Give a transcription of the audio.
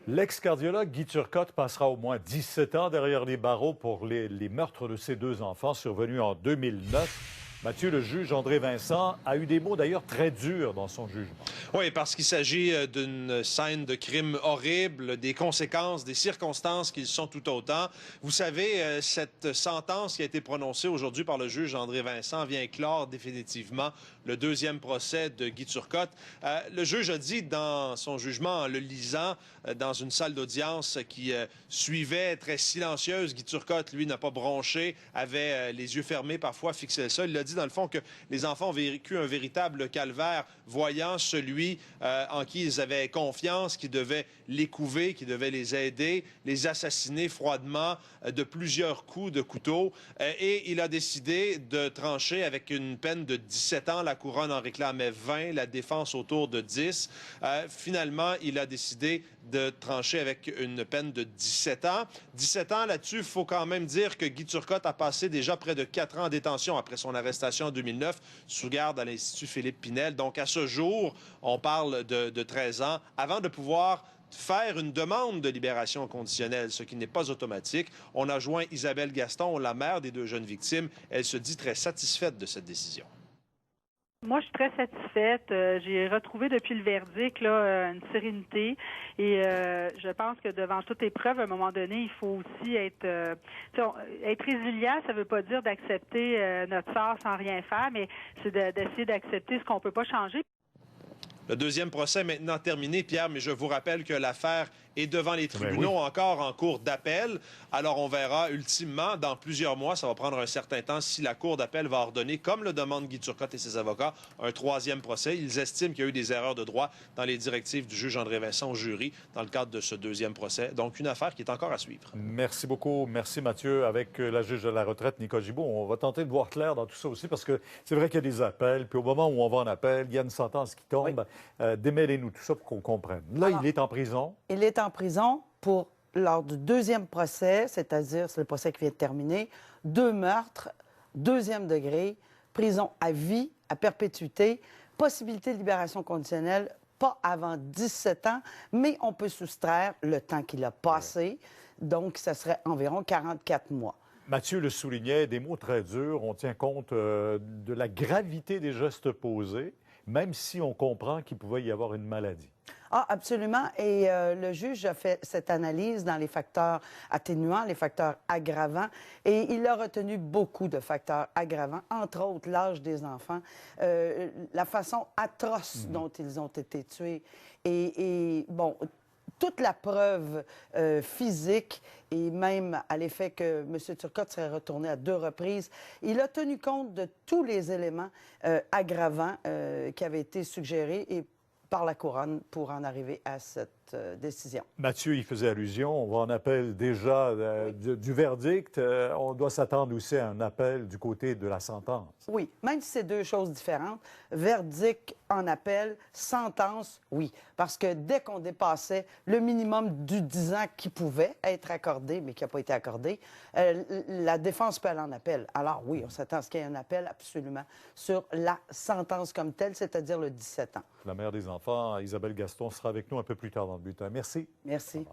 L'ex-cardiologue Guy Turcotte passera au moins 17 ans derrière les barreaux pour les meurtres de ses deux enfants survenus en 2009. Mathieu, le juge André Vincent a eu des mots d'ailleurs très durs dans son jugement. Oui, parce qu'il s'agit d'une scène de crime horrible, des conséquences, des circonstances qui le sont tout autant. Vous savez, cette sentence qui a été prononcée aujourd'hui par le juge André Vincent vient clore définitivement le deuxième procès de Guy Turcotte. Le juge a dit dans son jugement, en le lisant dans une salle d'audience qui suivait très silencieuse, Guy Turcotte, lui, n'a pas bronché, avait les yeux fermés, parfois fixé le sol. Il a dit, dans le fond, que les enfants ont vécu un véritable calvaire, voyant celui en qui ils avaient confiance, qui devait les couver, qui devait les aider, les assassiner froidement de plusieurs coups de couteau. Et il a décidé de trancher avec une peine de 17 ans. La couronne en réclamait 20, la défense autour de 10. Finalement, il a décidé de trancher avec une peine de 17 ans. 17 ans, là-dessus, il faut quand même dire que Guy Turcotte a passé déjà près de 4 ans en détention après son arrestation en 2009, sous garde à l'Institut Philippe Pinel. Donc, à ce jour, on parle de 13 ans, avant de pouvoir faire une demande de libération conditionnelle, ce qui n'est pas automatique. On a joint Isabelle Gaston, la mère des deux jeunes victimes. Elle se dit très satisfaite de cette décision. Moi, je suis très satisfaite. J'ai retrouvé depuis le verdict là, une sérénité et je pense que devant toute épreuve, à un moment donné, il faut aussi être résilient. Ça ne veut pas dire d'accepter notre sort sans rien faire, mais c'est d'essayer d'accepter ce qu'on ne peut pas changer. Le deuxième procès est maintenant terminé, Pierre, mais je vous rappelle que l'affaire est devant les tribunaux, encore en cours d'appel. Alors, on verra ultimement, dans plusieurs mois, ça va prendre un certain temps, si la cour d'appel va ordonner, comme le demandent Guy Turcotte et ses avocats, un troisième procès. Ils estiment qu'il y a eu des erreurs de droit dans les directives du juge André Vincent au jury dans le cadre de ce deuxième procès. Donc, une affaire qui est encore à suivre. Merci beaucoup. Merci, Mathieu. Avec la juge de la retraite, Nicole Gibault, on va tenter de voir clair dans tout ça aussi, parce que c'est vrai qu'il y a des appels, puis au moment où on va en appel, il y a une sentence qui tombe. Démêlez-nous tout ça pour qu'on comprenne. Là, il est en prison. Il est en prison lors du deuxième procès, c'est-à-dire, c'est le procès qui vient de terminer, 2 meurtres, deuxième degré, prison à vie, à perpétuité, possibilité de libération conditionnelle, pas avant 17 ans, mais on peut soustraire le temps qu'il a passé, donc ça serait environ 44 mois. Mathieu le soulignait, des mots très durs. On tient compte de la gravité des gestes posés, même si on comprend qu'il pouvait y avoir une maladie. Ah, absolument. Et le juge a fait cette analyse dans les facteurs atténuants, les facteurs aggravants, et il a retenu beaucoup de facteurs aggravants, entre autres l'âge des enfants, la façon atroce dont ils ont été tués, et bon, toute la preuve physique et même à l'effet que M. Turcotte serait retourné à 2 reprises. Il a tenu compte de tous les éléments aggravants qui avaient été suggérés et par la couronne pour en arriver à cette décision. Mathieu, il faisait allusion, on va en appel déjà du verdict. On doit s'attendre aussi à un appel du côté de la sentence. Oui, même si c'est 2 choses différentes. Verdict en appel, sentence, oui. Parce que dès qu'on dépassait le minimum du 10 ans qui pouvait être accordé, mais qui n'a pas été accordé, la défense peut aller en appel. Alors oui, on s'attend à ce qu'il y ait un appel absolument sur la sentence comme telle, c'est-à-dire le 17 ans. La mère des enfants, Isabelle Gaston, sera avec nous un peu plus tard dans le bulletin. Merci. Merci.